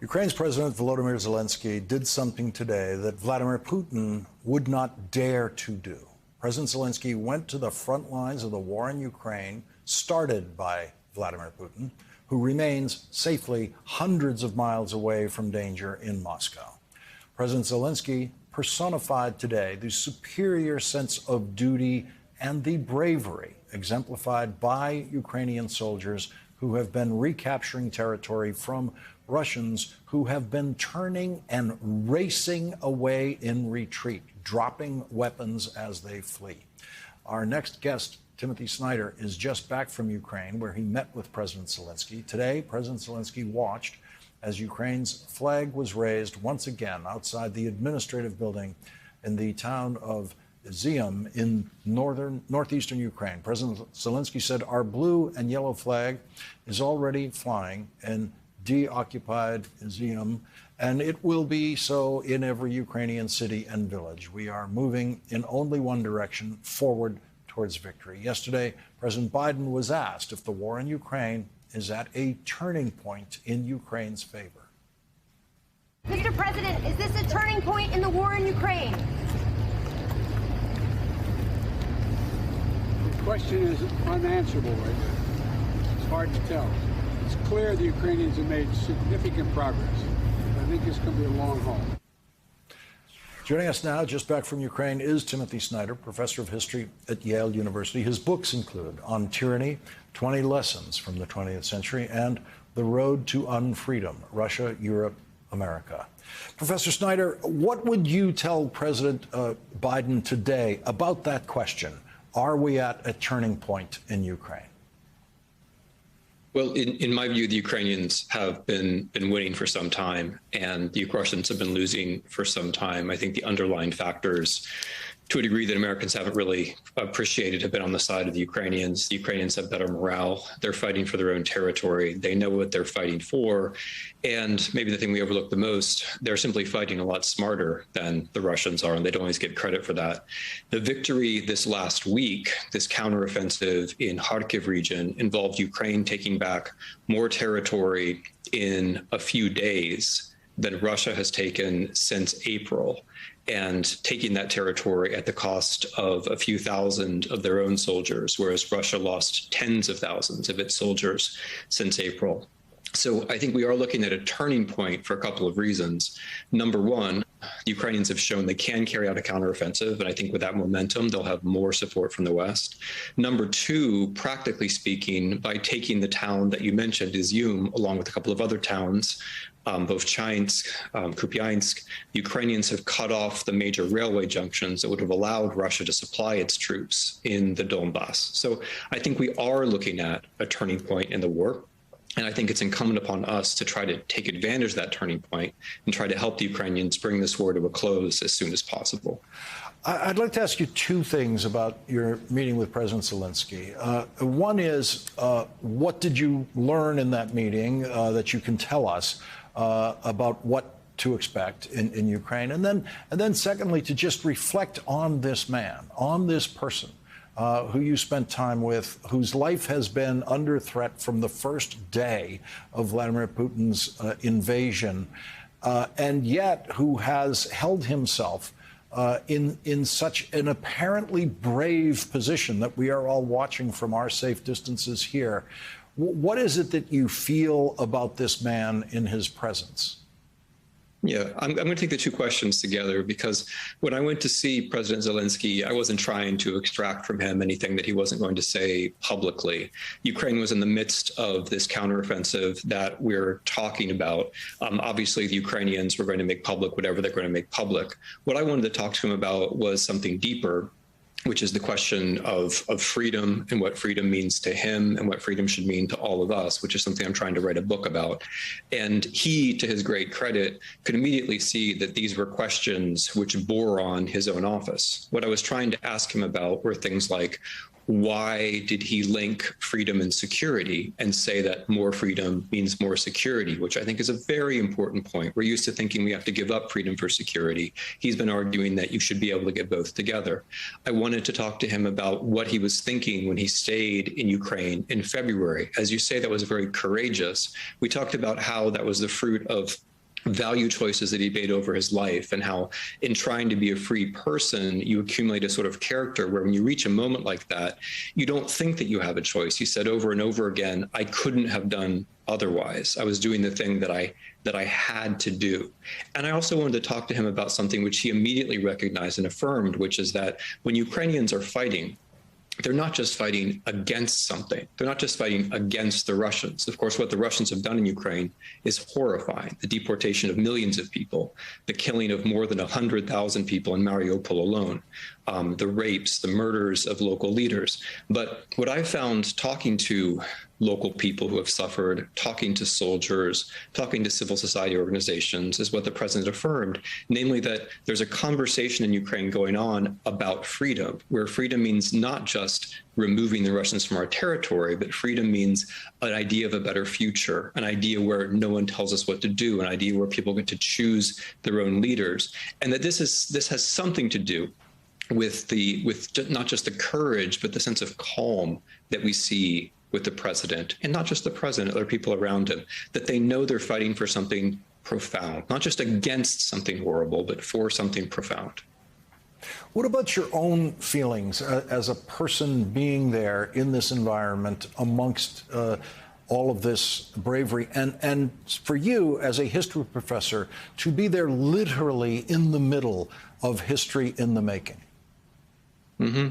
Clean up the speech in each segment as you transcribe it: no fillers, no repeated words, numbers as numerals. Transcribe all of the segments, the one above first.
Ukraine's President Volodymyr Zelensky did something today that Vladimir Putin would not dare to do. President Zelensky went to the front lines of the war in Ukraine, started by Vladimir Putin, who remains safely hundreds of miles away from danger in Moscow. President Zelensky personified today the superior sense of duty and the bravery exemplified by Ukrainian soldiers who have been recapturing territory from Russians who have been turning and racing away in retreat, dropping weapons as they flee. Our next guest, Timothy Snyder, is just back from Ukraine, where he met with President Zelensky. Today, President Zelensky watched as Ukraine's flag was raised once again outside the administrative building in the town of Izium in northeastern Ukraine. President Zelensky said, "Our blue and yellow flag is already flying in deoccupied Izium, and it will be so in every Ukrainian city and village. We are moving in only one direction, forward towards victory." Yesterday, President Biden was asked if the war in Ukraine is at a turning point in Ukraine's favor. Mr. President, is this a turning point in the war in Ukraine? The question is unanswerable right now. It's hard to tell. It's clear the Ukrainians have made significant progress. I think it's going to be a long haul. Joining us now, just back from Ukraine, is Timothy Snyder, professor of history at Yale University. His books include On Tyranny, 20 Lessons from the 20th Century, and The Road to Unfreedom, Russia, Europe, America. Professor Snyder, what would you tell President Biden today about that question? Are we at a turning point in Ukraine? Well, in my view, the Ukrainians have been winning for some time, and the Russians have been losing for some time. I think the underlying factors, to a degree that Americans haven't really appreciated, have been on the side of the Ukrainians. The Ukrainians have better morale. They're fighting for their own territory. They know what they're fighting for. And maybe the thing we overlook the most, they're simply fighting a lot smarter than the Russians are, and they don't always get credit for that. The victory this last week, this counteroffensive in Kharkiv region, involved Ukraine taking back more territory in a few days than Russia has taken since April, and taking that territory at the cost of a few thousand of their own soldiers, whereas Russia lost tens of thousands of its soldiers since April. So I think we are looking at a turning point for a couple of reasons. Number one, the Ukrainians have shown they can carry out a counteroffensive, and I think with that momentum, they'll have more support from the West. Number two, practically speaking, by taking the town that you mentioned, Izium, along with a couple of other towns, both Chynsk, Kupiansk, the Ukrainians have cut off the major railway junctions that would have allowed Russia to supply its troops in the Donbass. So I think we are looking at a turning point in the war. And I think it's incumbent upon us to try to take advantage of that turning point and try to help the Ukrainians bring this war to a close as soon as possible. I'd like to ask you two things about your meeting with President Zelensky. One is, what did you learn in that meeting that you can tell us about what to expect in Ukraine? And then secondly, to just reflect on this man, on this person, who you spent time with, whose life has been under threat from the first day of Vladimir Putin's invasion, and yet who has held himself in such an apparently brave position that we are all watching from our safe distances here. What is it that you feel about this man in his presence? Yeah, I'm going to take the two questions together, because when I went to see President Zelensky, I wasn't trying to extract from him anything that he wasn't going to say publicly. Ukraine was in the midst of this counteroffensive that we're talking about. Obviously, the Ukrainians were going to make public whatever they're going to make public. What I wanted to talk to him about was something deeper, which is the question of freedom and what freedom means to him and what freedom should mean to all of us, which is something I'm trying to write a book about. And he, to his great credit, could immediately see that these were questions which bore on his own office. What I was trying to ask him about were things like, why did he link freedom and security and say that more freedom means more security, which I think is a very important point. We're used to thinking we have to give up freedom for security. He's been arguing that you should be able to get both together. I wanted to talk to him about what he was thinking when he stayed in Ukraine in February. As you say, that was very courageous. We talked about how that was the fruit of value choices that he made over his life, and how in trying to be a free person, you accumulate a sort of character where when you reach a moment like that, you don't think that you have a choice. He said over and over again, I couldn't have done otherwise. I was doing the thing that I had to do. And I also wanted to talk to him about something which he immediately recognized and affirmed, which is that when Ukrainians are fighting, they're not just fighting against something. They're not just fighting against the Russians. Of course, what the Russians have done in Ukraine is horrifying. The deportation of millions of people, the killing of more than 100,000 people in Mariupol alone, the rapes, the murders of local leaders. But what I found talking to local people who have suffered, talking to soldiers, talking to civil society organizations, is what the president affirmed, namely that there's a conversation in Ukraine going on about freedom, where freedom means not just removing the Russians from our territory, but freedom means an idea of a better future, an idea where no one tells us what to do, an idea where people get to choose their own leaders, and that this has something to do with not just the courage, but the sense of calm that we see with the president, and not just the president, other people around him, that they know they're fighting for something profound, not just against something horrible, but for something profound. What about your own feelings as a person being there in this environment amongst all of this bravery, and for you as a history professor to be there literally in the middle of history in the making? Mm-hmm.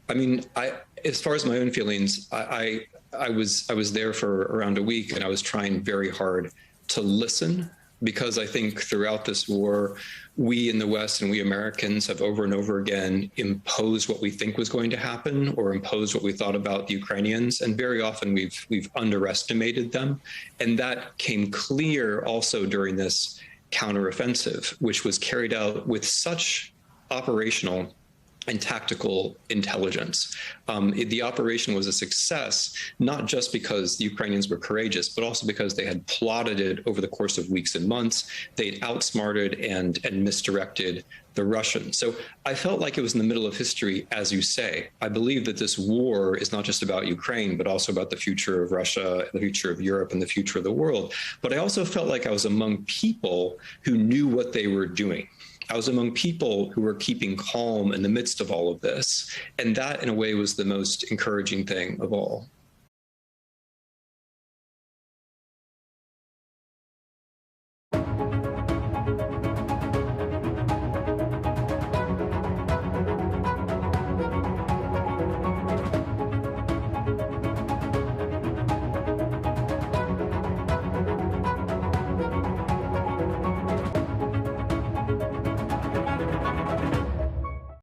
I mean, as far as my own feelings, I was there for around a week, and I was trying very hard to listen, because I think throughout this war, we in the West and we Americans have over and over again imposed what we think was going to happen, or imposed what we thought about the Ukrainians, and very often we've underestimated them, and that came clear also during this counteroffensive, which was carried out with such operational and tactical intelligence. The operation was a success, not just because the Ukrainians were courageous, but also because they had plotted it over the course of weeks and months. They'd outsmarted and misdirected the Russians. So I felt like it was in the middle of history, as you say. I believe that this war is not just about Ukraine, but also about the future of Russia, the future of Europe, and the future of the world. But I also felt like I was among people who knew what they were doing. I was among people who were keeping calm in the midst of all of this. And that, in a way, was the most encouraging thing of all.